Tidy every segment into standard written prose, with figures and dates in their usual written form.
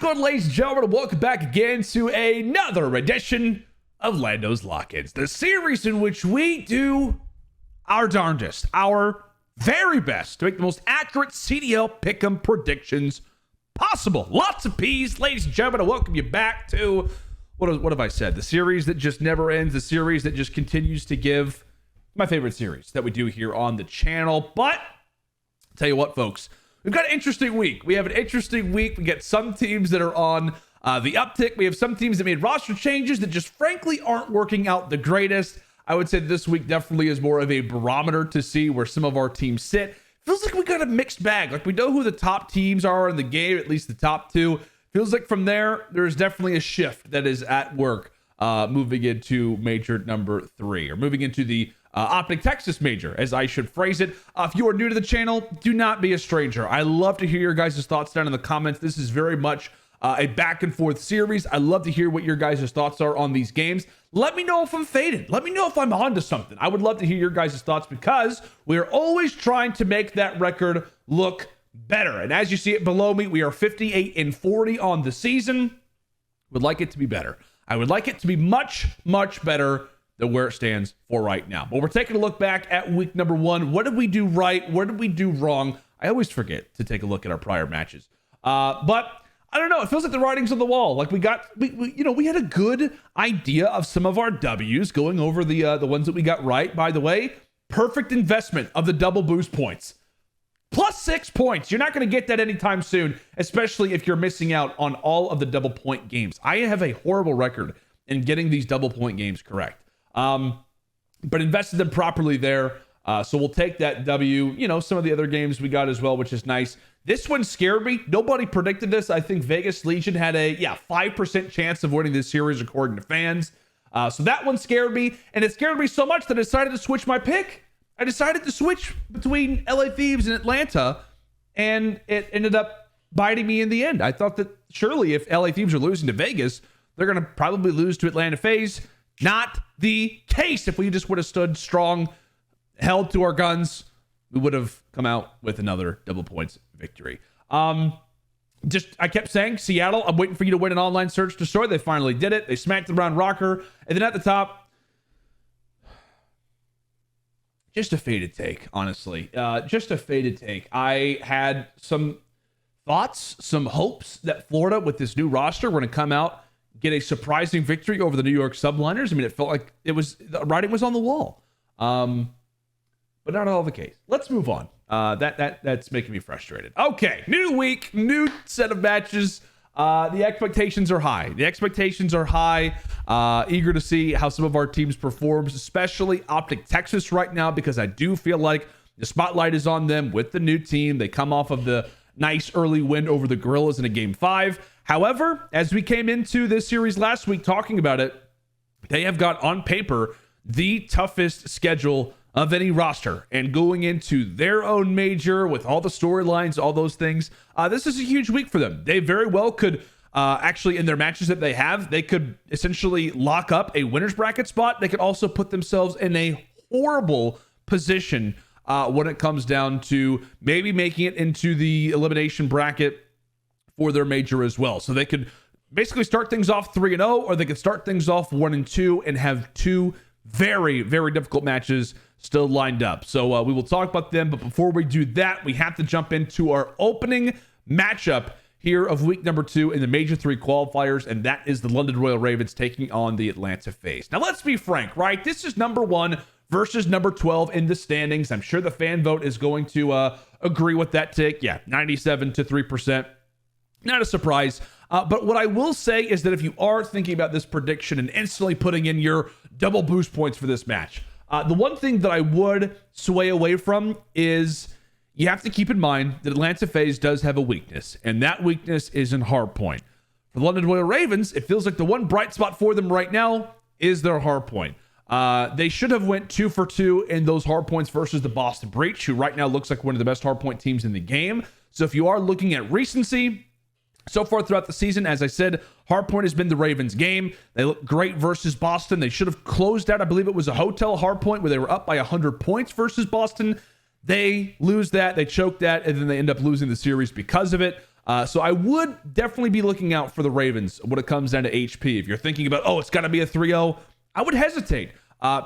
going, ladies and gentlemen? Welcome back again to another edition of LandO's Lock-Ins, the series in which we do our darndest, our very best to make the most accurate CDL pick'em predictions possible. Lots of P's, ladies and gentlemen. I welcome you back to, what have I said? The series that just never ends, the series that just continues to give, my favorite series that we do here on the channel. But I'll tell you what, folks, we've got an interesting week. We have an interesting week. We get some teams that are on the uptick. We have some teams that made roster changes that just frankly aren't working out the greatest. I would say this week definitely is more of a barometer to see where some of our teams sit. Feels like we got a mixed bag. Like we know who the top teams are in the game, at least the top two. Feels like from there's definitely a shift that is at work moving into major number 3, or moving into the OPTIC Texas major, as I should phrase it. If you are new to the channel, do not be a stranger. I love to hear your guys' thoughts down in the comments. This is very much a back and forth series. I love to hear what your guys' thoughts are on these games. Let me know if I'm faded. Let me know if I'm onto something. I would love to hear your guys' thoughts because we are always trying to make that record look better. And as you see it below me, we are 58-40 on the season. Would like it to be better. I would like it to be much, much better than where it stands for right now. But we're taking a look back at week number 1. What did we do right? What did we do wrong? I always forget to take a look at our prior matches. But I don't know. It feels like the writing's on the wall. Like we had a good idea of some of our W's going over the ones that we got right. By the way, perfect investment of the double boost points. +6 points. You're not going to get that anytime soon, especially if you're missing out on all of the double point games. I have a horrible record in getting these double point games correct. But invested them properly there. So we'll take that W. Some of the other games we got as well, which is nice. This one scared me. Nobody predicted this. I think Vegas Legion had a 5% chance of winning this series according to fans. So that one scared me, and it scared me so much that I decided to switch my pick. I decided to switch between LA Thieves and Atlanta, and it ended up biting me in the end. I thought that surely if LA Thieves are losing to Vegas, they're going to probably lose to Atlanta FaZe. Not the case. If we just would have stood strong, held to our guns, we would have come out with another double points victory. I kept saying, Seattle, I'm waiting for you to win an online search destroy. They finally did it. They smacked the round rocker. And then at the top, just a faded take, honestly. Just a faded take. I had some thoughts, some hopes that Florida, with this new roster, were going to come out, get a surprising victory over the New York Subliners. I mean, it felt like the writing was on the wall. But not all the case. Let's move on. That's making me frustrated. Okay, new week, new set of matches. The expectations are high. Eager to see how some of our teams performs, especially OPTIC Texas right now, because I do feel like the spotlight is on them with the new team. They come off of the nice early win over the Gorillas in a Game 5. However, as we came into this series last week talking about it, they have got on paper the toughest schedule of any roster, and going into their own major with all the storylines, all those things, this is a huge week for them. They very well could actually, in their matches that they have, they could essentially lock up a winner's bracket spot. They could also put themselves in a horrible position when it comes down to maybe making it into the elimination bracket for their major as well. So they could basically start things off 3-0, or they could start things off 1-2 and have 2 very, very difficult matches still lined up. So we will talk about them. But before we do that, we have to jump into our opening matchup here of week number 2 in the Major 3 qualifiers, and that is the London Royal Ravens taking on the Atlanta FaZe. Now, let's be frank, right? This is number 1 versus number 12 in the standings. I'm sure the fan vote is going to agree with that take. Yeah, 97-3%. Not a surprise. But what I will say is that if you are thinking about this prediction and instantly putting in your double boost points for this match, the one thing that I would sway away from is you have to keep in mind that Atlanta FaZe does have a weakness, and that weakness is in hardpoint. For the London Royal Ravens, it feels like the one bright spot for them right now is their hardpoint. They should have went 2 for 2 in those hardpoints versus the Boston Breach, who right now looks like one of the best hardpoint teams in the game. So if you are looking at recency, so far throughout the season, as I said, hardpoint has been the Ravens' game. They look great versus Boston. They should have closed out, I believe it was a hotel hardpoint where they were up by 100 points versus Boston. They lose that, they choke that, and then they end up losing the series because of it. So I would definitely be looking out for the Ravens when it comes down to HP. If you're thinking about, oh, it's got to be a 3-0, I would hesitate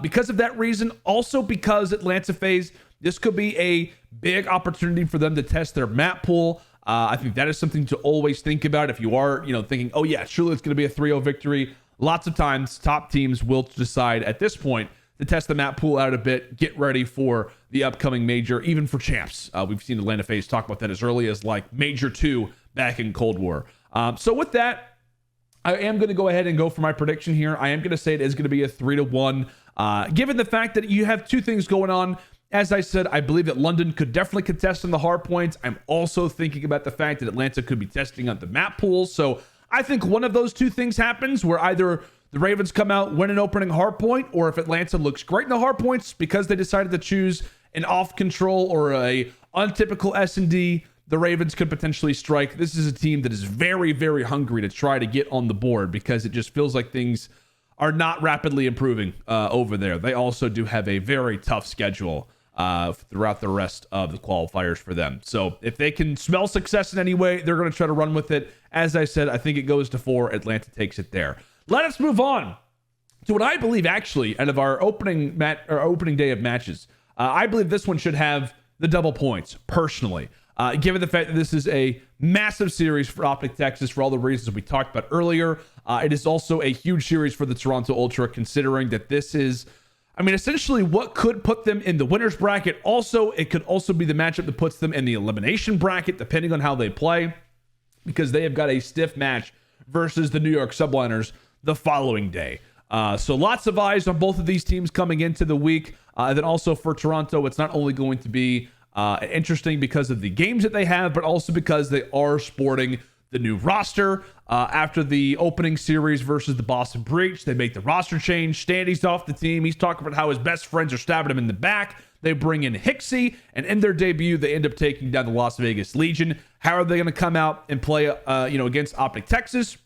because of that reason. Also because Atlanta FaZe, this could be a big opportunity for them to test their map pool. I think that is something to always think about if you are, thinking, oh yeah, surely it's going to be a 3-0 victory. Lots of times top teams will decide at this point to test the map pool out a bit, get ready for the upcoming major, even for champs. We've seen Atlanta FaZe talk about that as early as like Major 2 back in Cold War. So with that, I am going to go ahead and go for my prediction here. I am going to say it is going to be a 3-1. Given the fact that you have two things going on, as I said, I believe that London could definitely contest in the hard points. I'm also thinking about the fact that Atlanta could be testing on the map pool. So I think one of those two things happens where either the Ravens come out, win an opening hard point, or if Atlanta looks great in the hard points because they decided to choose an off control or a untypical S&D, the Ravens could potentially strike. This is a team that is very, very hungry to try to get on the board because it just feels like things are not rapidly improving over there. They also do have a very tough schedule throughout the rest of the qualifiers for them. So if they can smell success in any way, they're going to try to run with it. As I said, I think it goes to 4. Atlanta takes it there. Let us move on to what I believe actually out of our opening day of matches. I believe this one should have the double points personally. Given the fact that this is a massive series for OPTIC Texas for all the reasons we talked about earlier. It is also a huge series for the Toronto Ultra, considering that this is, essentially what could put them in the winner's bracket. Also, it could also be the matchup that puts them in the elimination bracket, depending on how they play, because they have got a stiff match versus the New York Subliners the following day. So lots of eyes on both of these teams coming into the week. Then also for Toronto, it's not only going to be interesting because of the games that they have, but also because they are sporting the new roster. After the opening series versus the Boston Breach, they make the roster change. Standy's off the team. He's talking about how his best friends are stabbing him in the back. They bring in Hixie, and in their debut, they end up taking down the Las Vegas Legion. How are they going to come out and play, against OPTIC Texas?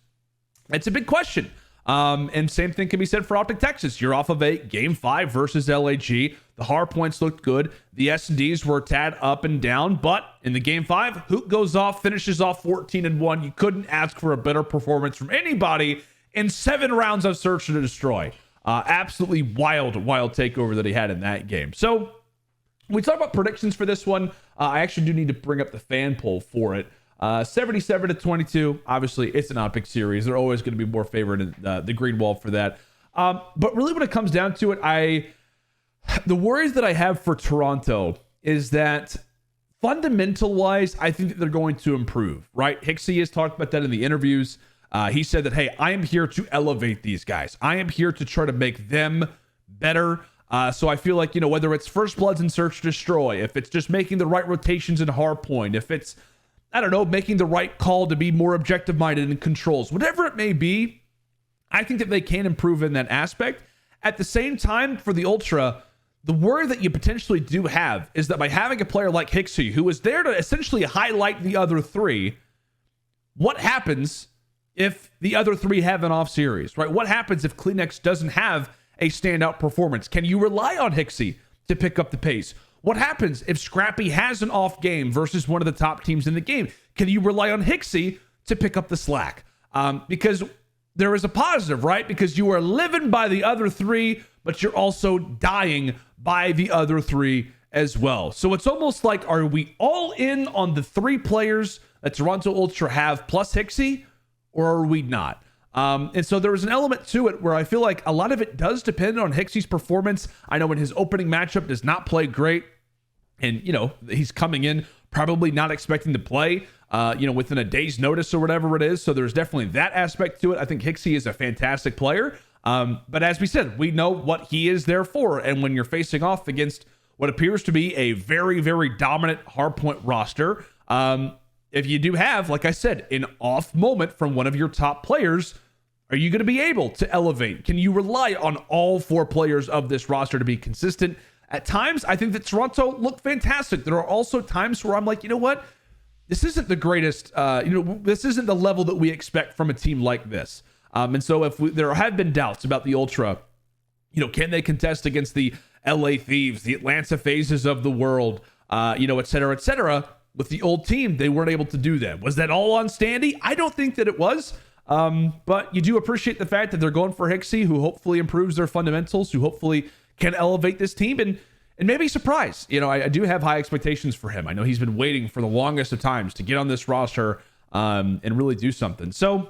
It's a big question. And same thing can be said for OPTIC Texas. You're off of a Game 5 versus LAG. The hard points looked good. The S&Ds were a tad up and down, but in the Game 5, Hoot goes off, finishes off 14-1. You couldn't ask for a better performance from anybody in 7 rounds of Search and Destroy. Absolutely wild takeover that he had in that game. So we talk about predictions for this one. I actually do need to bring up the fan poll for it. 77-22. Obviously, it's an OPTIC series. They're always going to be more favored in the green wall for that. But really, when it comes down to it, the worries that I have for Toronto is that fundamental-wise, I think that they're going to improve, right? Hixie has talked about that in the interviews. He said that, hey, I am here to elevate these guys. I am here to try to make them better. So I feel like, whether it's First Bloods and Search Destroy, if it's just making the right rotations in Hardpoint, if it's, making the right call to be more objective-minded in controls, whatever it may be, I think that they can improve in that aspect. At the same time, for the Ultra, the worry that you potentially do have is that by having a player like Hixie, who is there to essentially highlight the other three, what happens if the other three have an off series, right? What happens if Kleenex doesn't have a standout performance? Can you rely on Hixie to pick up the pace? What happens if Scrappy has an off game versus one of the top teams in the game? Can you rely on Hixie to pick up the slack? Because there is a positive, right? Because you are living by the other three, but you're also dying by the other three as well. So it's almost like, are we all in on the 3 players that Toronto Ultra have plus Hixie, or are we not? And so there was an element to it where I feel like a lot of it does depend on Hixie's performance. I know in his opening matchup does not play great, and he's coming in probably not expecting to play within a day's notice or whatever it is. So there's definitely that aspect to it. I think Hixie is a fantastic player. But as we said, we know what he is there for. And when you're facing off against what appears to be a very, very dominant hardpoint roster, if you do have, like I said, an off moment from one of your top players, are you going to be able to elevate? Can you rely on all 4 players of this roster to be consistent? At times, I think that Toronto looked fantastic. There are also times where I'm like, you know what? This isn't the greatest, this isn't the level that we expect from a team like this. And so there have been doubts about the Ultra, can they contest against the LA Thieves, the Atlanta Phases of the world, et cetera, et cetera. with the old team, they weren't able to do that. Was that all on Standy? I don't think that it was. But you do appreciate the fact that they're going for Hixie, who hopefully improves their fundamentals, who hopefully can elevate this team and maybe surprise. You know, I do have high expectations for him. I know he's been waiting for the longest of times to get on this roster and really do something. So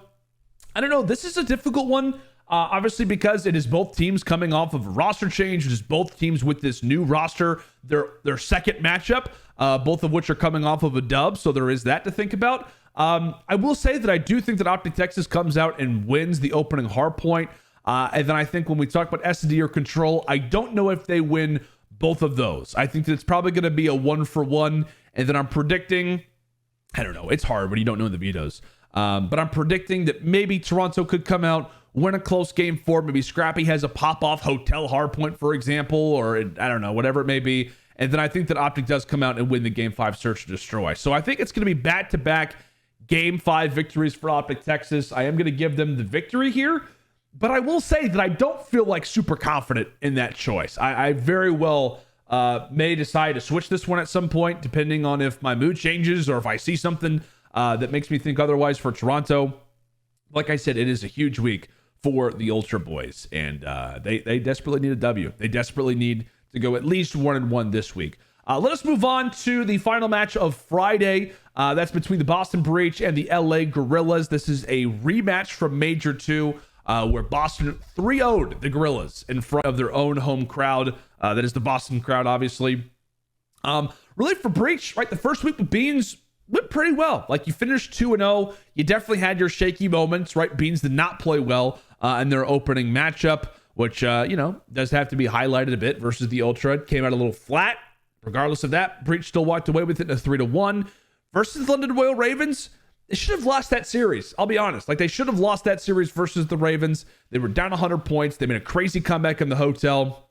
I don't know. This is a difficult one, obviously, because it is both teams coming off of a roster change. It is both teams with this new roster, their second matchup, both of which are coming off of a dub. So there is that to think about. I will say that I do think that OPTX comes out and wins the opening hard point. And then I think when we talk about S&D or Control, I don't know if they win both of those. I think that it's probably going to be a 1-for-1. And then I'm predicting, I don't know, it's hard when you don't know the vetoes. But I'm predicting that maybe Toronto could come out, win a close game 4. Maybe Scrappy has a pop-off hotel hardpoint, for example, or I don't know, whatever it may be. And then I think that OPTIC does come out and win the Game 5 Search and Destroy. So I think it's going to be back-to-back Game 5 victories for OPTIC Texas. I am going to give them the victory here. But I will say that I don't feel like super confident in that choice. I very well may decide to switch this one at some point, depending on if my mood changes or if I see something that makes me think otherwise for Toronto. Like I said, it is a huge week for the Ultra Boys, and they desperately need a W. They desperately need to go at least 1-1 this week. Let us move on to the final match of Friday. That's between the Boston Breach and the LA Gorillas. This is a rematch from Major 2, where Boston 3-0'd the Gorillas in front of their own home crowd. That is the Boston crowd, obviously. Really for Breach, right? The first week with Beans went pretty well. Like, you finished 2-0. You definitely had your shaky moments, right? Beans did not play well in their opening matchup, which, does have to be highlighted a bit versus the Ultra. Came out a little flat. Regardless of that, Breach still walked away with it in a 3-1. Versus the London Royal Ravens, they should have lost that series. I'll be honest. Like, they should have lost that series versus the Ravens. They were down 100 points. They made a crazy comeback in the hotel.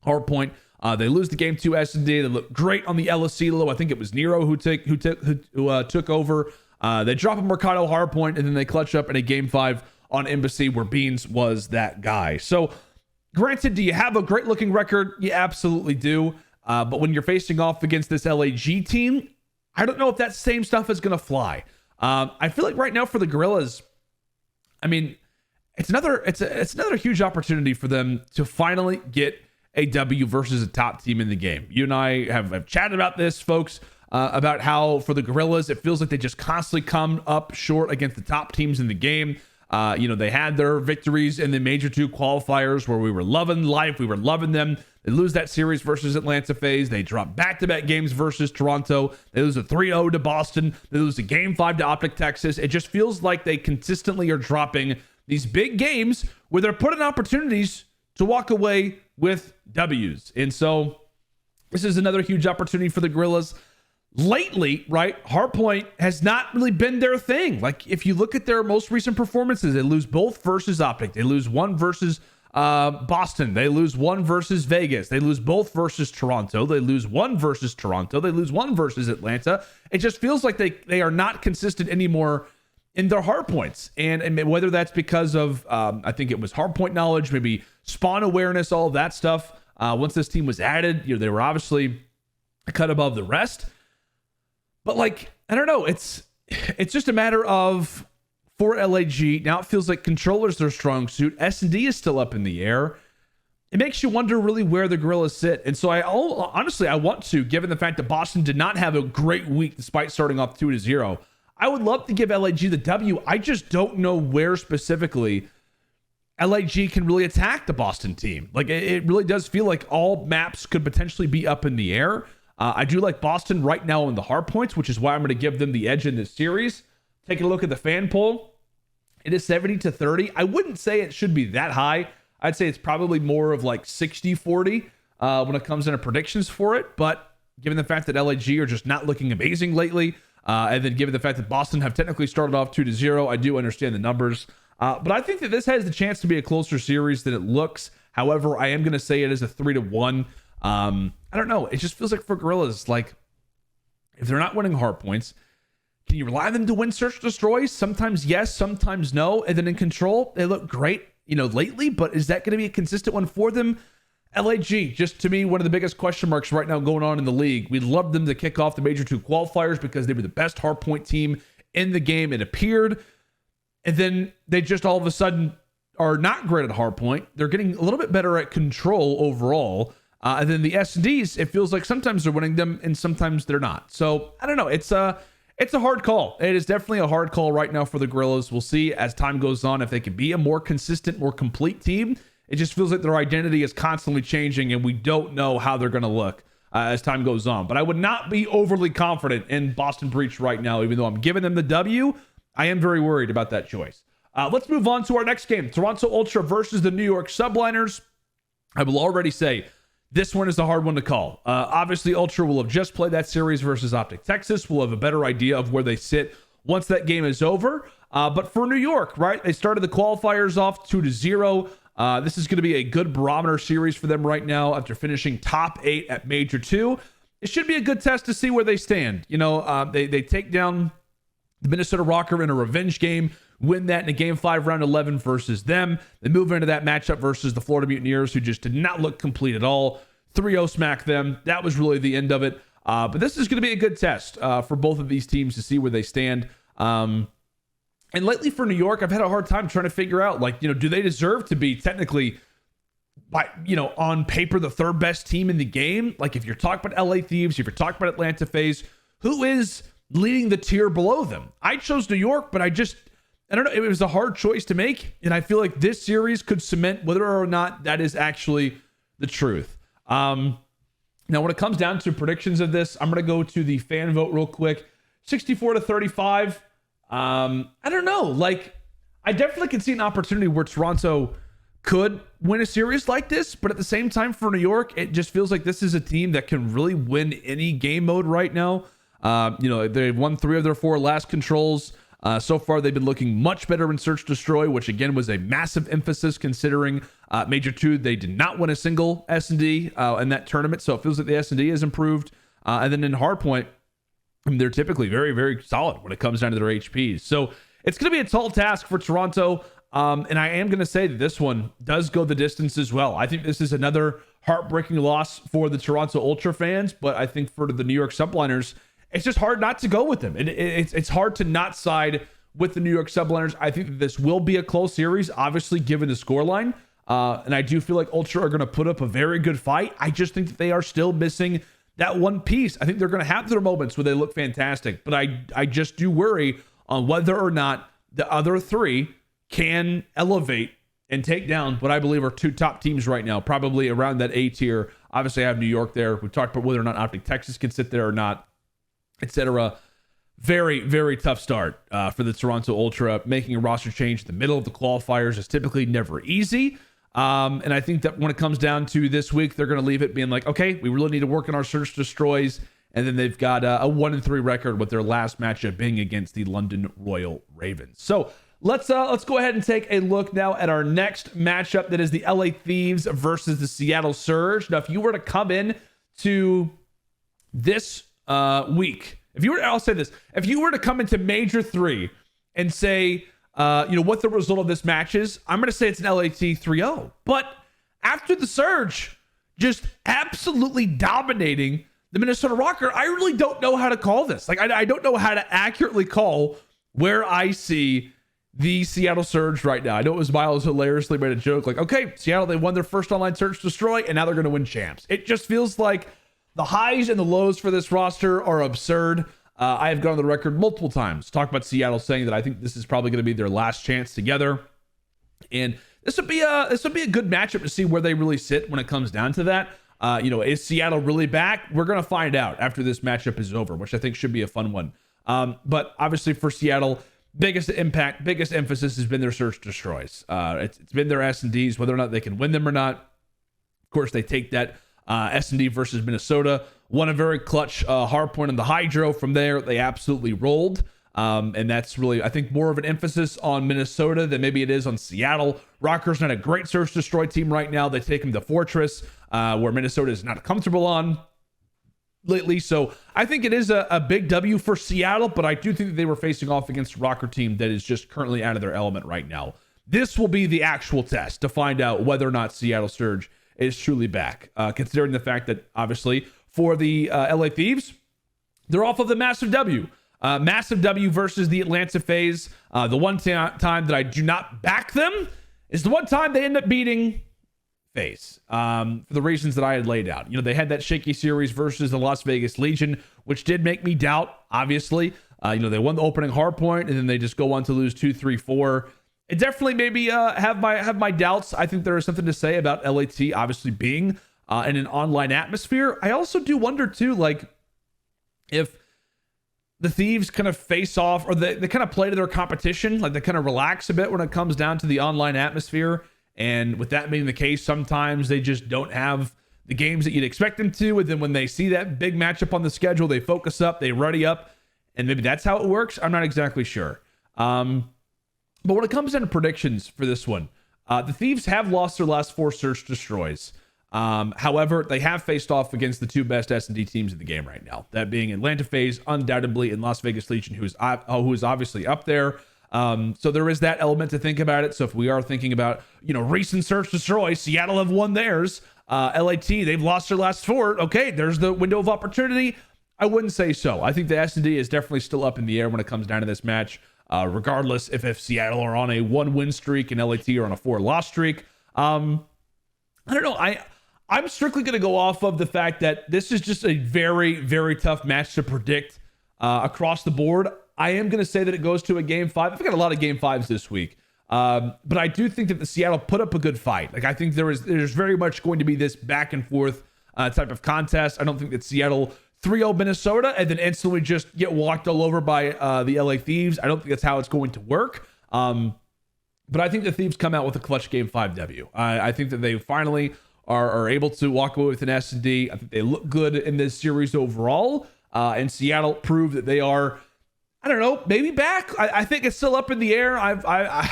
Hard point. They lose the game to S&D. They look great on the LSCLO. I think it was Nero who took over. They drop a Mercado hard point, and then they clutch up in a game 5 on Embassy where Beans was that guy. So, granted, do you have a great looking record? You absolutely do. But when you're facing off against this LAG team, I don't know if that same stuff is going to fly. I feel like right now for the Gorillas, I mean, it's another huge opportunity for them to finally get a W versus a top team in the game. You and I have chatted about this, folks, about how for the Gorillas, it feels like they just constantly come up short against the top teams in the game. They had their victories in the Major 2 qualifiers where we were loving life. We were loving them. They lose that series versus Atlanta FaZe. They drop back-to-back games versus Toronto. They lose a 3-0 to Boston. They lose a game 5 to OPTIC Texas. It just feels like they consistently are dropping these big games where they're put in opportunities to walk away with W's. And so this is another huge opportunity for the Gorillas. Lately, right, Hardpoint has not really been their thing. Like, if you look at their most recent performances, they lose both versus OPTIC. They lose one versus Boston. They lose one versus Vegas. They lose both versus Toronto. They lose one versus Toronto. They lose one versus Atlanta. It just feels like they are not consistent anymore in their hardpoints. And whether that's because of, I think it was hardpoint knowledge, maybe spawn awareness, all of that stuff. Once this team was added, they were obviously a cut above the rest. But like, I don't know. It's just a matter of, for LAG, now it feels like controller's their strong suit. S&D is still up in the air. It makes you wonder really where the Gorillas sit. And so I want to, given the fact that Boston did not have a great week despite starting off 2-0, I would love to give LAG the W. I just don't know where specifically LAG can really attack the Boston team. Like, it really does feel like all maps could potentially be up in the air. I do like Boston right now in the hard points, which is why I'm going to give them the edge in this series. Taking a look at the fan poll, it is 70-30. I wouldn't say it should be that high. I'd say it's probably more of like 60-40 when it comes into predictions for it. But given the fact that LAG are just not looking amazing lately, and then given the fact that Boston have technically started off 2-0, I do understand the numbers. But I think that this has the chance to be a closer series than it looks. However, I am going to say it is a 3-1. I don't know. It just feels like for Gorillas, like, if they're not winning hard points, can you rely on them to win Search Destroy? Sometimes yes, sometimes no. And then in Control, they look great, lately, but is that going to be a consistent one for them? LAG, just to me, one of the biggest question marks right now going on in the league. We'd love them to kick off the Major 2 qualifiers because they were the best hardpoint team in the game, it appeared. And then they just all of a sudden are not great at hardpoint. They're getting a little bit better at control overall. And then the S&Ds, it feels like sometimes they're winning them and sometimes they're not. So I don't know. It's a hard call. It is definitely a hard call right now for the Gorillas. We'll see as time goes on if they can be a more consistent, more complete team. It just feels like their identity is constantly changing and we don't know how they're going to look as time goes on. But I would not be overly confident in Boston Breach right now, even though I'm giving them the W. I am very worried about that choice. Let's move on to our next game. Toronto Ultra versus the New York Subliners. I will already say this one is a hard one to call. Obviously, Ultra will have just played that series versus OPTIC Texas. We'll have a better idea of where they sit once that game is over. But for New York, right, they started the qualifiers off 2-0. This is going to be a good barometer series for them right now after finishing top 8 at Major 2. It should be a good test to see where they stand. You know, they take down the Minnesota Rocker in a revenge game, win that in a Game 5 round 11 versus them. They move into that matchup versus the Florida Mutineers, who just did not look complete at all. 3-0 smack them. That was really the end of it. But this is going to be a good test for both of these teams to see where they stand. And lately for New York, I've had a hard time trying to figure out, like, you know, do they deserve to be technically, on paper, the third best team in the game? Like, if you're talking about LA Thieves, if you're talking about Atlanta FaZe, who is leading the tier below them? I chose New York, but I don't know. It was a hard choice to make. And I feel like this series could cement whether or not that is actually the truth. Now, when it comes down to predictions of this, I'm going to go to the fan vote real quick. 64-35. I don't know. Like, I definitely can see an opportunity where Toronto could win a series like this, but at the same time for New York, it just feels like this is a team that can really win any game mode right now. They've won 3 of their 4 last controls. So far, they've been looking much better in Search Destroy, which again was a massive emphasis considering Major 2, they did not win a single S&D in that tournament. So it feels like the S&D has improved. And then in Hardpoint, they're typically very, very solid when it comes down to their HPs. So it's going to be a tall task for Toronto. And I am going to say that this one does go the distance as well. I think this is another heartbreaking loss for the Toronto Ultra fans, but I think for the New York Subliners, it's just hard not to go with them. It's hard to not side with the New York Subliners. I think that this will be a close series, obviously, given the scoreline. And I do feel like Ultra are going to put up a very good fight. I just think that they are still missing that one piece. I think they're going to have their moments where they look fantastic, but I just do worry on whether or not the other 3 can elevate and take down what I believe are 2 top teams right now, probably around that A tier. Obviously, I have New York there. We talked about whether or not OPTIC Texas can sit there or not, etc. Very, very tough start for the Toronto Ultra. Making a roster change in the middle of the qualifiers is typically never easy. And I think that when it comes down to this week, they're going to leave it being like, okay, we really need to work on our Search Destroys. And then they've got a 1-3 record with their last matchup being against the London Royal Ravens. So let's go ahead and take a look now at our next matchup. That is the LA Thieves versus the Seattle Surge. Now, if you were to come in to this week, I'll say this, if you were to come into Major 3 and say, what the result of this match is, I'm going to say it's an LAT 3-0. But after the Surge just absolutely dominating the Minnesota Rocker, I really don't know how to call this. Like, I don't know how to accurately call where I see the Seattle Surge right now. I know it was Miles hilariously made a joke like, okay, Seattle, they won their first online Search Destroy, and now they're going to win champs. It just feels like the highs and the lows for this roster are absurd. I have gone on the record multiple times, talk about Seattle saying that I think this is probably going to be their last chance together. And this would be a good matchup to see where they really sit when it comes down to that. Is Seattle really back? We're going to find out after this matchup is over, which I think should be a fun one. But obviously for Seattle, biggest impact, biggest emphasis has been their Search Destroys. It's been their S&Ds, whether or not they can win them or not. Of course, they take that S&D versus Minnesota, won a very clutch hard point on the Hydro. From there, they absolutely rolled. And that's really, I think, more of an emphasis on Minnesota than maybe it is on Seattle. Rockers not a great Search Destroy team right now. They take them to Fortress, where Minnesota is not comfortable on lately. So I think it is a big W for Seattle, but I do think that they were facing off against a Rocker team that is just currently out of their element right now. This will be the actual test to find out whether or not Seattle Surge is truly back, considering the fact that obviously for the LA Thieves, they're off of the massive W. Massive W versus the Atlanta FaZe. The one time that I do not back them is the one time they end up beating FaZe, for the reasons that I had laid out. They had that shaky series versus the Las Vegas Legion, which did make me doubt, obviously. They won the opening hardpoint, and then they just go on to lose 2, 3, 4. It definitely maybe have my doubts. I think there is something to say about LAT obviously being in an online atmosphere. I also do wonder too, like, if the Thieves kind of face off, or they kind of play to their competition, like they kind of relax a bit when it comes down to the online atmosphere. And with that being the case, sometimes they just don't have the games that you'd expect them to. And then when they see that big matchup on the schedule, they focus up, they ready up, and maybe that's how it works. I'm not exactly sure. But when it comes down to predictions for this one, the Thieves have lost their last 4 search destroys. However, they have faced off against the 2 best S&D teams in the game right now. That being Atlanta FaZe, undoubtedly, and Las Vegas Legion, who is obviously up there. So there is that element to think about it. So if we are thinking about, recent search destroy, Seattle have won theirs. LAT, they've lost their last 4. Okay, there's the window of opportunity. I wouldn't say so. I think the S&D is definitely still up in the air when it comes down to this match. Regardless if Seattle are on a 1-win streak and LAT are on a 4-loss streak. I don't know. I'm strictly going to go off of the fact that this is just a very, very tough match to predict across the board. I am going to say that it goes to a game 5. I've got a lot of game 5s this week. But I do think that the Seattle put up a good fight. Like, I think there's very much going to be this back and forth type of contest. I don't think that Seattle 3-0 Minnesota and then instantly just get walked all over by the LA Thieves. I don't think that's how it's going to work. But I think the Thieves come out with a clutch game 5 W. I think that they finally are able to walk away with an S&D. I think they look good in this series overall. And Seattle proved that they are, I don't know, maybe back. I think it's still up in the air.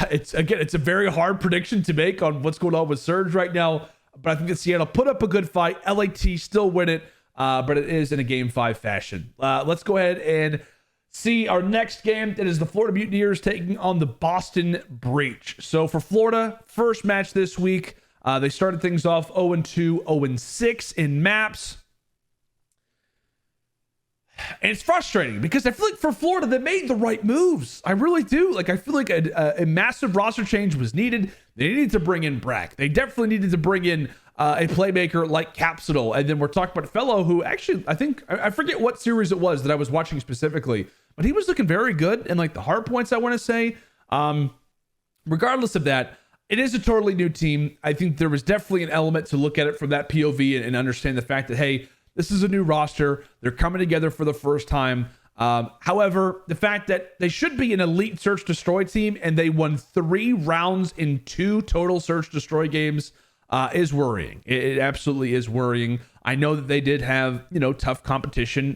It's a very hard prediction to make on what's going on with Surge right now. But I think that Seattle put up a good fight. LAT still win it. But it is in a game 5 fashion. Let's go ahead and see our next game. That is the Florida Mutineers taking on the Boston Breach. So for Florida, first match this week, they started things off 0-2, 0-6 in maps. And it's frustrating because I feel like for Florida, they made the right moves. I really do. Like, I feel like a massive roster change was needed. They needed to bring in Brack. They definitely needed to bring in a playmaker like Capsidal. And then we're talking about Fellow, who actually, I forget what series it was that I was watching specifically, but he was looking very good. And like the hard points, I want to say, regardless of that, it is a totally new team. I think there was definitely an element to look at it from that POV and understand the fact that, hey, this is a new roster. They're coming together for the first time. However, the fact that they should be an elite search destroy team and they won 3 rounds in 2 total search destroy games is worrying. It absolutely is worrying. I know that they did have, tough competition.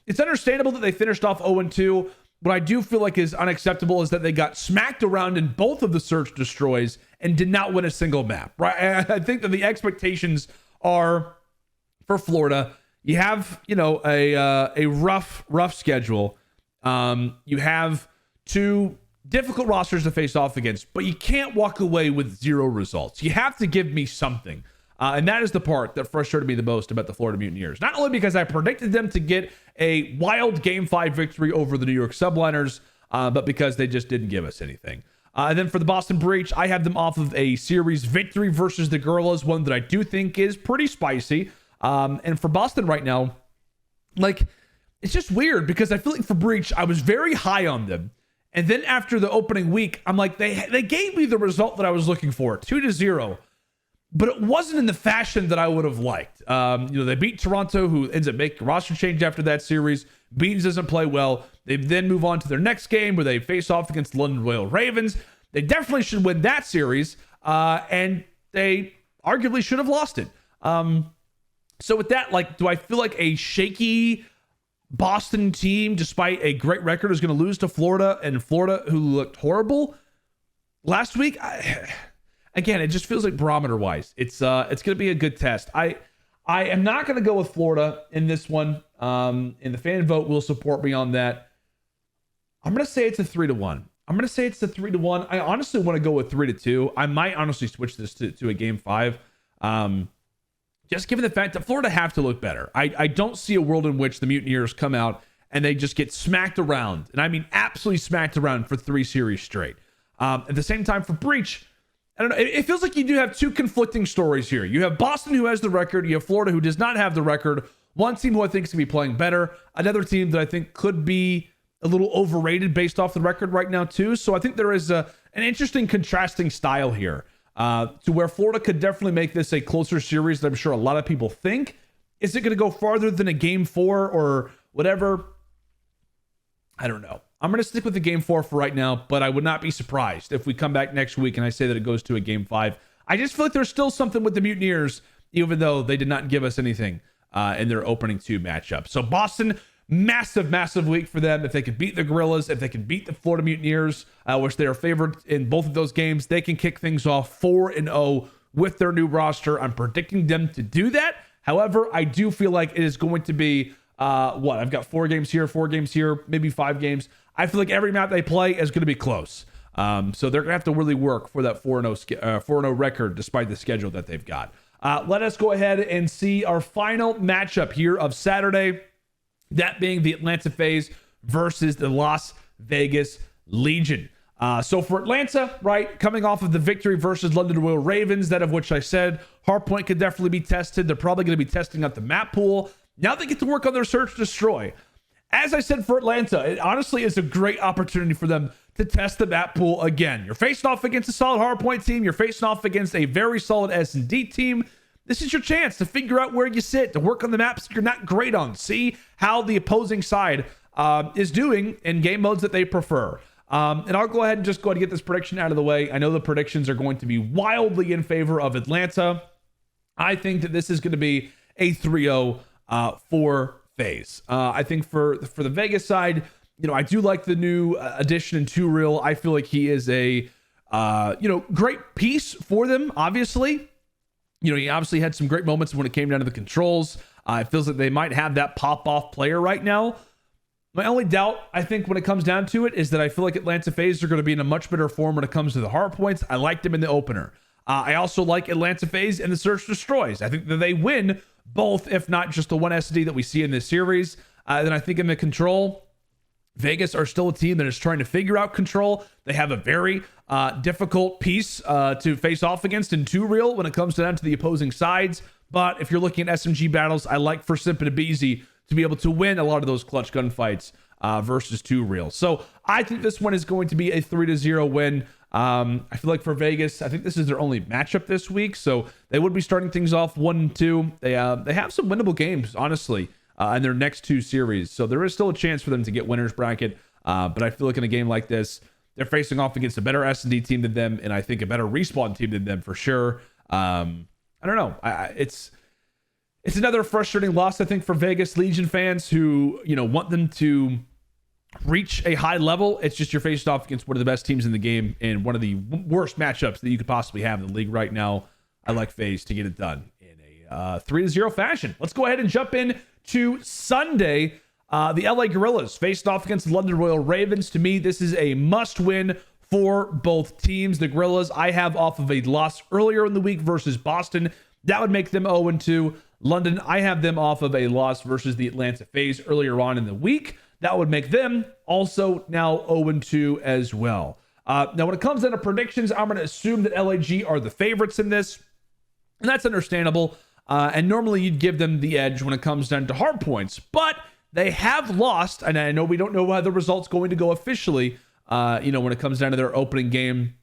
It's understandable that they finished off 0-2. What I do feel like is unacceptable is that they got smacked around in both of the search destroys and did not win a single map, right? I think that the expectations are for Florida. You have, a rough schedule. You have 2 difficult rosters to face off against, but you can't walk away with 0 results. You have to give me something. And that is the part that frustrated me the most about the Florida Mutineers. Not only because I predicted them to get a wild Game 5 victory over the New York Subliners, but because they just didn't give us anything. And then for the Boston Breach, I have them off of a series victory versus the Gorillas, one that I do think is pretty spicy. And for Boston right now, like, it's just weird because I feel like for Breach, I was very high on them. And then after the opening week, I'm like, they gave me the result that I was looking for, 2-0. But it wasn't in the fashion that I would have liked. They beat Toronto, who ends up making a roster change after that series. Beans doesn't play well. They then move on to their next game where they face off against the London Royal Ravens. They definitely should win that series. And they arguably should have lost it. So with that, like, do I feel like a shaky Boston team, despite a great record, is going to lose to Florida, and Florida, who looked horrible last week? Again, it just feels like barometer-wise, it's going to be a good test. I am not going to go with Florida in this one, and the fan vote will support me on that. I'm going to say it's a 3-1. I'm going to say it's a 3-1. I honestly want to go with 3-2. I might honestly switch this to a game 5. Just given the fact that Florida have to look better. I don't see a world in which the Mutineers come out and they just get smacked around. And I mean, absolutely smacked around for 3 series straight. At the same time, for Breach, I don't know. It feels like you do have 2 conflicting stories here. You have Boston, who has the record. You have Florida, who does not have the record. One team who I think is going to be playing better. Another team that I think could be a little overrated based off the record right now, too. So I think there is an interesting contrasting style here. To where Florida could definitely make this a closer series than I'm sure a lot of people think. Is it going to go farther than a game 4 or whatever? I don't know. I'm going to stick with the game 4 for right now, but I would not be surprised if we come back next week and I say that it goes to a game 5. I just feel like there's still something with the Mutineers, even though they did not give us anything in their opening 2 matchups. So Boston, massive week for them. If they can beat the Gorillas, if they can beat the Florida Mutineers, which they are favored in both of those games, they can kick things off 4-0 with their new roster. I'm predicting them to do that. However, I do feel like it is going to be I've got 4 games here, maybe 5 games. I feel like every map they play is going to be close. So they're going to have to really work for that 4-0 record despite the schedule that they've got. Let us go ahead and see our final matchup here of Saturday. That being the Atlanta FaZe versus the Las Vegas Legion. So for Atlanta, right, coming off of the victory versus London Royal Ravens, that of which I said Hardpoint could definitely be tested. They're probably going to be testing out the map pool. Now they get to work on their search destroy. As I said for Atlanta, it honestly is a great opportunity for them to test the map pool again. You're facing off against a solid Hardpoint team. You're facing off against a very solid S&D team. This is your chance to figure out where you sit, to work on the maps you're not great on. See how the opposing side is doing in game modes that they prefer. And I'll go ahead and just get this prediction out of the way. I know the predictions are going to be wildly in favor of Atlanta. I think that this is going to be a 3-0 for FaZe. I think for the Vegas side, I do like the new addition in 2Real. I feel like he is a great piece for them, obviously. He obviously had some great moments when it came down to the controls. It feels like they might have that pop-off player right now. My only doubt, I think, when it comes down to it, is that I feel like Atlanta FaZe are going to be in a much better form when it comes to the hard points. I liked them in the opener. I also like Atlanta FaZe in the search destroys. I think that they win both, if not just the one SD that we see in this series. Then I think in the control, Vegas are still a team that is trying to figure out control. They have a very difficult piece to face off against in 2Real when it comes down to the opposing sides. But if you're looking at SMG battles, I like for Simp and Abizi to be able to win a lot of those clutch gunfights versus 2Real. So I think this one is going to be a 3-0 win. I feel like for Vegas, I think this is their only matchup this week. So they would be starting things off 1-2. They have some winnable games, honestly, in their next 2 series. So there is still a chance for them to get winners bracket. But I feel like in a game like this, they're facing off against a better S&D team than them, and I think a better respawn team than them for sure. I don't know. It's another frustrating loss, I think, for Vegas Legion fans who, want them to reach a high level. It's just you're faced off against one of the best teams in the game and one of the worst matchups that you could possibly have in the league right now. I like FaZe to get it done in a 3-0 fashion. Let's go ahead and jump in to Sunday. The LA Gorillas faced off against the London Royal Ravens. To me, this is a must-win for both teams. The Gorillas, I have off of a loss earlier in the week versus Boston. That would make them 0-2. London, I have them off of a loss versus the Atlanta FaZe earlier on in the week. That would make them also now 0-2 as well. Now, when it comes down to predictions, I'm going to assume that LAG are the favorites in this, and that's understandable. And normally you'd give them the edge when it comes down to hard points, but they have lost, and I know we don't know how the result's going to go officially, when it comes down to their opening game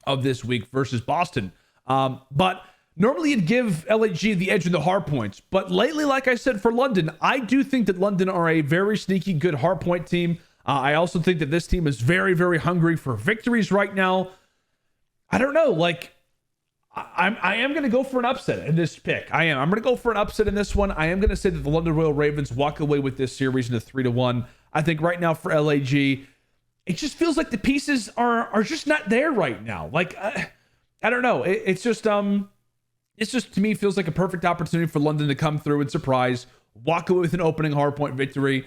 of this week versus Boston. But normally you'd give LAG the edge in the hard points, but lately, like I said, for London, I do think that London are a very sneaky good hard point team. I also think that this team is very, very hungry for victories right now. I don't know, I am going to go for an upset in this pick. I'm going to go for an upset in this one. I am going to say that the London Royal Ravens walk away with this series in a 3-1. I think right now for LAG, it just feels like the pieces are just not there right now. I don't know. It's just to me feels like a perfect opportunity for London to come through and surprise, walk away with an opening hardpoint victory.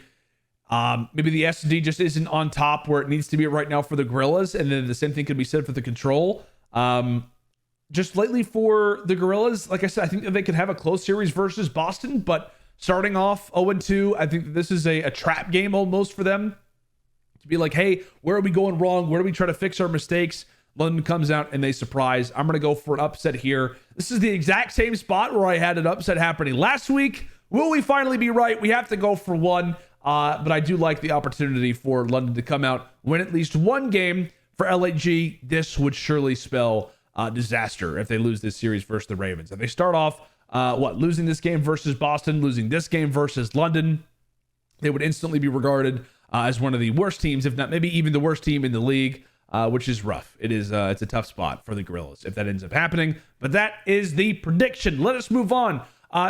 Maybe the SD just isn't on top where it needs to be right now for the Gorillas, and then the same thing could be said for the control. just lately for the Gorillas. Like I said, I think that they could have a close series versus Boston, but starting off 0-2, I think that this is a trap game almost for them to be like, hey, where are we going wrong? Where do we try to fix our mistakes? London comes out and they surprise. I'm going to go for an upset here. This is the exact same spot where I had an upset happening last week. Will we finally be right? We have to go for one, but I do like the opportunity for London to come out, win at least one game. For LAG, this would surely spell disaster if they lose this series versus the Ravens. If they start off, losing this game versus Boston, losing this game versus London, they would instantly be regarded as one of the worst teams, if not maybe even the worst team in the league. Which is rough. It's a tough spot for the Gorillas if that ends up happening. But that is the prediction. Let us move on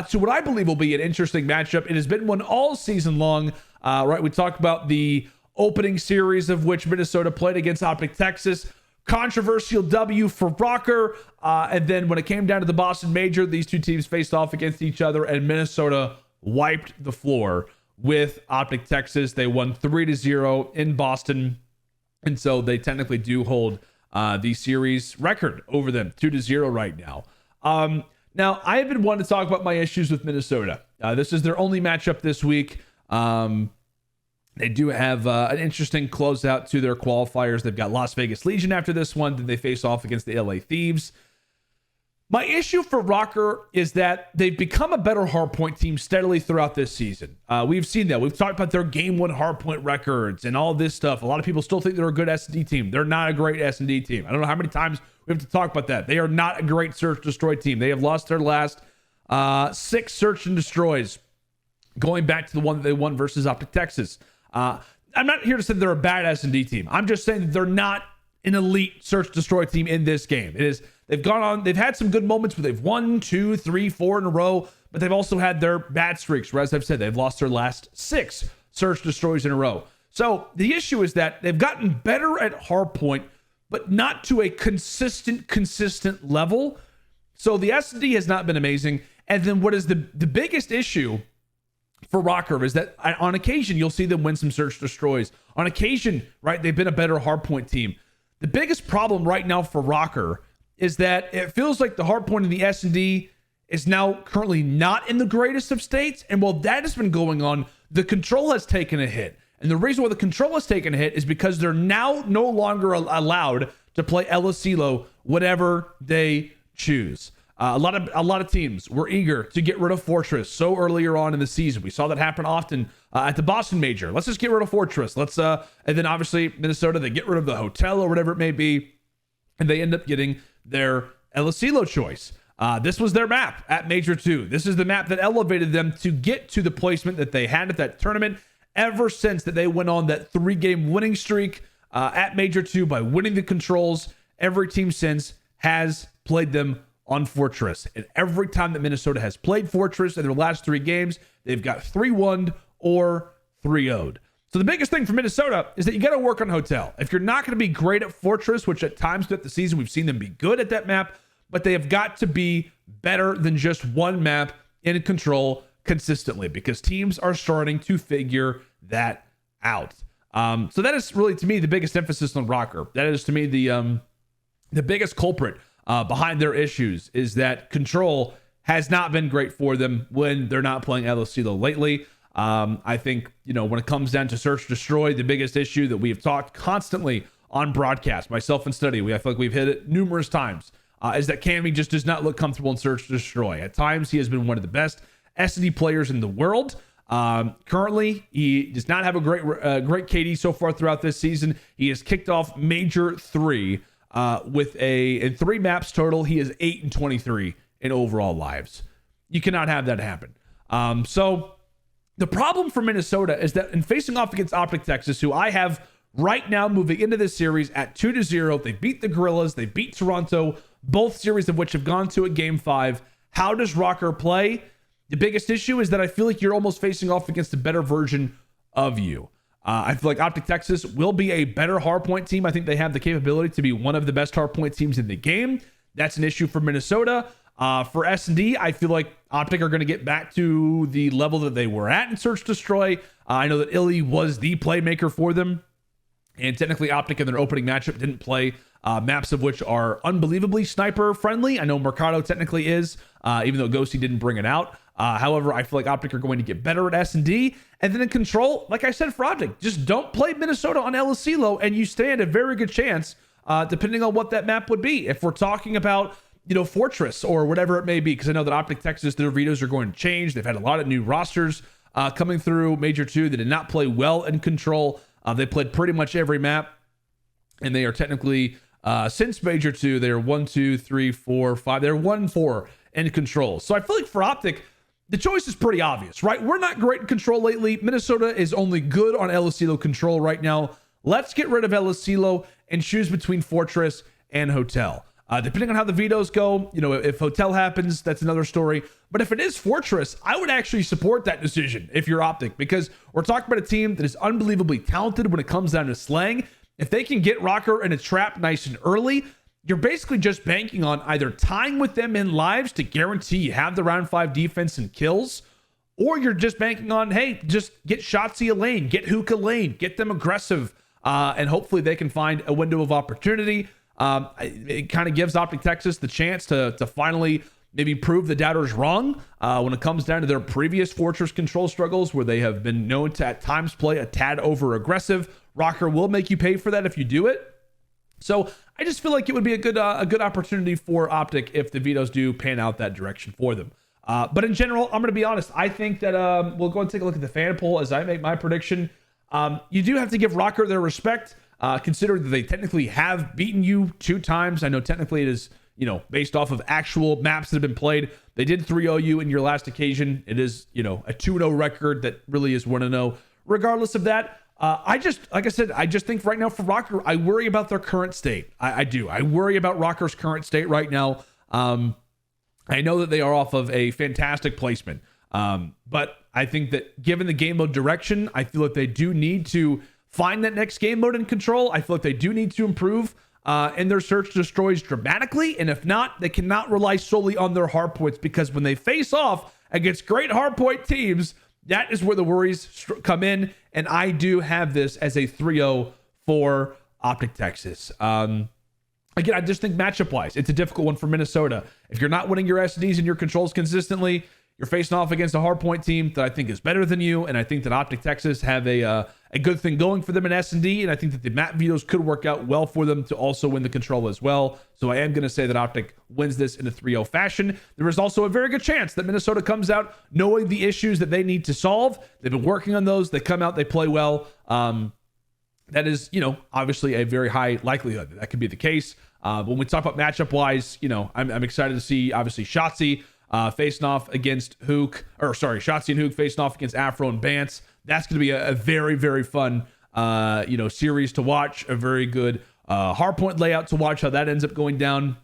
to what I believe will be an interesting matchup. It has been one all season long. Right, we talked about the opening series of which Minnesota played against OPTIC Texas. Controversial W for Rocker. And then when it came down to the Boston Major, these two teams faced off against each other, and Minnesota wiped the floor with OPTIC Texas. They won 3-0 in Boston. And so they technically do hold the series record over them, 2-0 right now. Now, I have been wanting to talk about my issues with Minnesota. This is their only matchup this week. They do have an interesting closeout to their qualifiers. They've got Las Vegas Legion after this one. Then they face off against the LA Thieves. My issue for Rocker is that they've become a better hardpoint team steadily throughout this season. We've seen that. We've talked about their game one hardpoint records and all this stuff. A lot of people still think they're a good S&D team. They're not a great S&D team. I don't know how many times we have to talk about that. They are not a great search destroy team. They have lost their last 6 search and destroys, going back to the one that they won versus OPTIC Texas. I'm not here to say they're a bad S&D team. I'm just saying that they're not an elite search destroy team in this game. They've had some good moments where they've won 2, 3, 4 in a row, but they've also had their bad streaks where, as I've said, they've lost their last 6 search destroys in a row. So the issue is that they've gotten better at hardpoint, but not to a consistent level. So the S&D has not been amazing. And then what is the biggest issue for Rocker is that on occasion, you'll see them win some search destroys. On occasion, right, they've been a better hardpoint team. The biggest problem right now for Rocker is that it feels like the hardpoint in the S&D is now currently not in the greatest of states. And while that has been going on, the control has taken a hit. And the reason why the control has taken a hit is because they're now no longer allowed to play El Asilo whatever they choose. A lot of teams were eager to get rid of Fortress so earlier on in the season. We saw that happen often at the Boston Major. Let's just get rid of Fortress. And then obviously Minnesota, they get rid of the hotel or whatever it may be, and they end up getting their El Asilo choice. This was their map at Major 2. This is the map that elevated them to get to the placement that they had at that tournament ever since that they went on that 3-game winning streak at Major 2 by winning the controls. Every team since has played them on Fortress. And every time that Minnesota has played Fortress in their last 3 games, they've got 3-1 or 3-0'd. So the biggest thing for Minnesota is that you got to work on Hotel. If you're not going to be great at Fortress, which at times throughout the season we've seen them be good at that map, but they have got to be better than just one map in control consistently, because teams are starting to figure that out. So that is really, to me, the biggest emphasis on Rocker. That is, to me, the biggest culprit behind their issues is that control has not been great for them when they're not playing El Asilo lately. I think, when it comes down to search destroy, the biggest issue that we have talked constantly on broadcast, myself and Study, I feel like we've hit it numerous times, is that Cammy just does not look comfortable in search destroy. At times, he has been one of the best S&D players in the world. Currently, he does not have a great KD so far throughout this season. He has kicked off Major 3 in 3 maps total. He is 8-23 in overall lives. You cannot have that happen. So the problem for Minnesota is that in facing off against OPTIC Texas, who I have right now moving into this series at 2-0, they beat the Gorillas, they beat Toronto, both series of which have gone to a Game 5. How does Rocker play? The biggest issue is that I feel like you're almost facing off against a better version of you. I feel like OPTIC Texas will be a better hardpoint team. I think they have the capability to be one of the best hardpoint teams in the game. That's an issue for Minnesota. For S&D, I feel like OPTIC are going to get back to the level that they were at in Search Destroy. I know that Illy was the playmaker for them, and technically OPTIC in their opening matchup didn't play maps of which are unbelievably sniper friendly. I know Mercado technically is, even though Ghosty didn't bring it out. However, I feel like OPTIC are going to get better at S&D. And then in control, like I said for OPTIC, just don't play Minnesota on LSCLO and you stand a very good chance, depending on what that map would be. If we're talking about, Fortress or whatever it may be, because I know that OPTIC Texas, their vetoes are going to change. They've had a lot of new rosters coming through Major 2 that did not play well in control. They played pretty much every map, and they are technically, since Major 2, they're 1, 2, 3, 4, 5. They're 1-4 in control. So I feel like for OPTIC, the choice is pretty obvious, right? We're not great in control lately. Minnesota is only good on LSCLO control right now. Let's get rid of LSCLO and choose between Fortress and Hotel. Depending on how the vetoes go, if Hotel happens, that's another story. But if it is Fortress, I would actually support that decision if you're OPTIC, because we're talking about a team that is unbelievably talented when it comes down to slaying. If they can get Rocker in a trap nice and early, you're basically just banking on either tying with them in lives to guarantee you have the round 5 defense and kills, or you're just banking on, hey, just get Shotzi a lane, get Hook a lane, get them aggressive, and hopefully they can find a window of opportunity. It kind of gives OPTIC Texas the chance to finally maybe prove the doubters wrong when it comes down to their previous Fortress control struggles, where they have been known to at times play a tad over aggressive. Rocker will make you pay for that if you do it. So I just feel like it would be a good opportunity for OPTIC if the vetoes do pan out that direction for them. But in general, I'm going to be honest. I think that we'll go and take a look at the fan poll as I make my prediction. You do have to give Rocker their respect. Considering that they technically have beaten you 2 times. I know technically it is, based off of actual maps that have been played. They did 3-0 you in your last occasion. It is, a 2-0 record that really is 1-0. Regardless of that, like I said, I just think right now for Rocker, I worry about their current state. I do. I worry about Rocker's current state right now. I know that they are off of a fantastic placement. But I think that given the game mode direction, I feel like they do need to find that next game mode in control. I feel like they do need to improve in their search destroys dramatically. And if not, they cannot rely solely on their hardpoints, because when they face off against great hardpoint teams, that is where the worries come in. And I do have this as a 3-0 for OPTIC Texas. Again, I just think matchup wise, it's a difficult one for Minnesota. If you're not winning your SDs and your controls consistently, you're facing off against a hardpoint team that I think is better than you. And I think that OPTIC Texas have a good thing going for them in S&D. And I think that the map vetoes could work out well for them to also win the control as well. So I am going to say that OPTIC wins this in a 3-0 fashion. There is also a very good chance that Minnesota comes out knowing the issues that they need to solve. They've been working on those. They come out, they play well. That is, obviously a very high likelihood that could be the case. When we talk about matchup wise, I'm excited to see obviously Shotzi facing off against Shotzi and Hook facing off against Afro and Bance. That's going to be a very, very fun, series to watch. A very good hardpoint layout to watch how that ends up going down.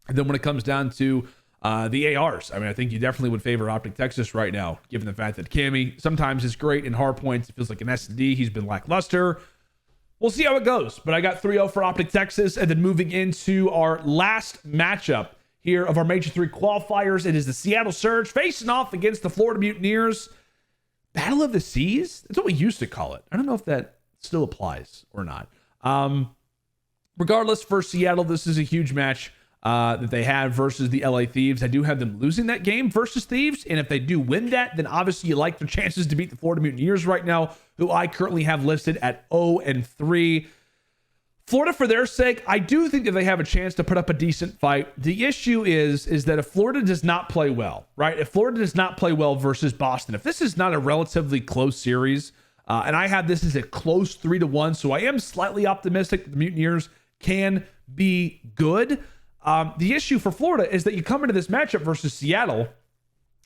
And then when it comes down to the ARs, I think you definitely would favor OPTIC Texas right now, given the fact that Cammy sometimes is great in hardpoints. It feels like an S&D. He's been lackluster. We'll see how it goes. But I got 3-0 for OPTIC Texas. And then moving into our last matchup here of our Major 3 qualifiers, it is the Seattle Surge facing off against the Florida Mutineers. Battle of the Seas? That's what we used to call it. I don't know if that still applies or not. Regardless, for Seattle, this is a huge match that they have versus the LA Thieves. I do have them losing that game versus Thieves. And if they do win that, then obviously you like their chances to beat the Florida Mutineers right now, who I currently have listed at 0-3. Florida, for their sake, I do think that they have a chance to put up a decent fight. The issue is that if Florida does not play well, right? If Florida does not play well versus Boston, if this is not a relatively close series, and I have this as a close 3-1, so I am slightly optimistic that the Mutineers can be good. The issue for Florida is that you come into this matchup versus Seattle,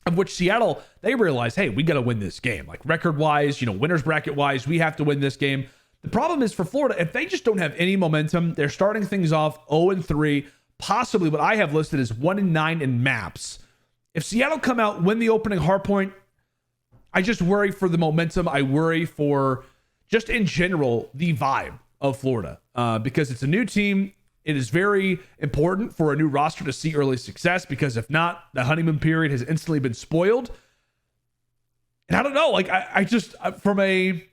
of which Seattle, they realize, hey, we got to win this game. Like record-wise, winners bracket-wise, we have to win this game. The problem is for Florida, if they just don't have any momentum, they're starting things off 0-3, possibly what I have listed as 1-9 in maps. If Seattle come out, win the opening hardpoint, I just worry for the momentum. I worry for just in general, the vibe of Florida, because it's a new team. It is very important for a new roster to see early success, because if not, the honeymoon period has instantly been spoiled. And I don't know, like I just, from a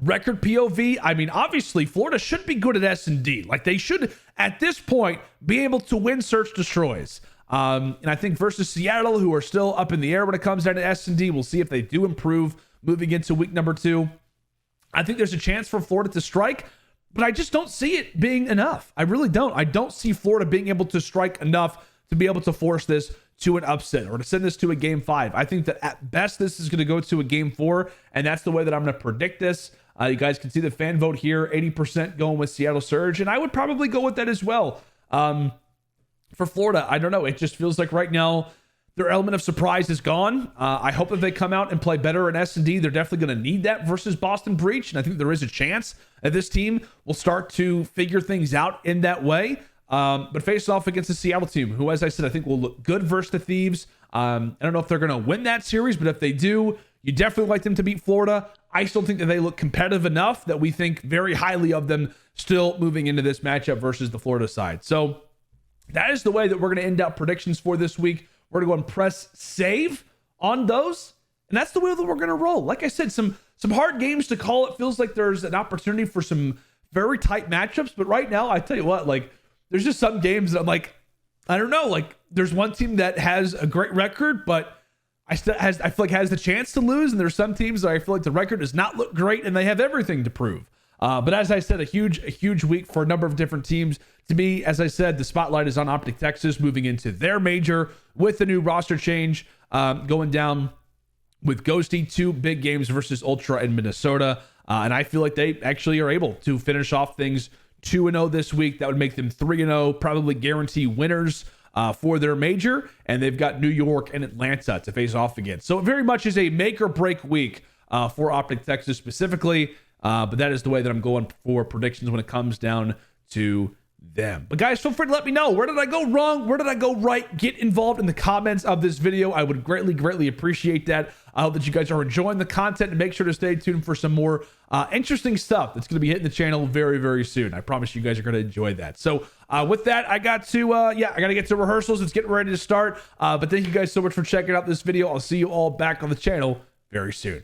record POV, I mean, obviously Florida should be good at S&D. Like, they should at this point be able to win search destroys. And I think versus Seattle, who are still up in the air when it comes down to S&D, we'll see if they do improve moving into week number 2. I think there's a chance for Florida to strike, but I just don't see it being enough. I really don't. I don't see Florida being able to strike enough to be able to force this to an upset or to send this to a game 5. I think that at best this is going to go to a game 4, and that's the way that I'm going to predict this. You guys can see the fan vote here, 80% going with Seattle Surge, and I would probably go with that as well. For Florida, I don't know. It just feels like right now their element of surprise is gone. I hope that they come out and play better in S&D. They're definitely going to need that versus Boston Breach, and I think there is a chance that this team will start to figure things out in that way. But face off against the Seattle team, who, as I said, I think will look good versus the Thieves. I don't know if they're going to win that series, but if they do, you definitely like them to beat Florida. I still think that they look competitive enough that we think very highly of them still moving into this matchup versus the Florida side. So that is the way that we're going to end up predictions for this week. We're going to go and press save on those, and that's the way that we're going to roll. Like I said, some hard games to call. It feels like there's an opportunity for some very tight matchups, but right now, I tell you what, like, there's just some games that I'm like, I don't know. Like, there's one team that has a great record, but I feel like has the chance to lose, and there's some teams that I feel like the record does not look great, and they have everything to prove. But as I said, a huge week for a number of different teams. To me, as I said, the spotlight is on OPTIC Texas moving into their major with the new roster change going down with Ghosty, 2 big games versus Ultra in Minnesota. And I feel like they actually are able to finish off things 2-0 this week. That would make them 3-0, probably guarantee winners for their major. And they've got New York and Atlanta to face off against. So it very much is a make or break week for OPTIC Texas specifically. But that is the way that I'm going for predictions when it comes down to them. But guys, feel free to let me know, where did I go wrong? Where did I go right? Get involved in the comments of this video. I would greatly appreciate that. I hope that you guys are enjoying the content, and make sure to stay tuned for some more interesting stuff that's going to be hitting the channel very soon. I promise you guys are going to enjoy that. So with that, I got to get to rehearsals. It's getting ready to start. But thank you guys so much for checking out this video. I'll see you all back on the channel very soon.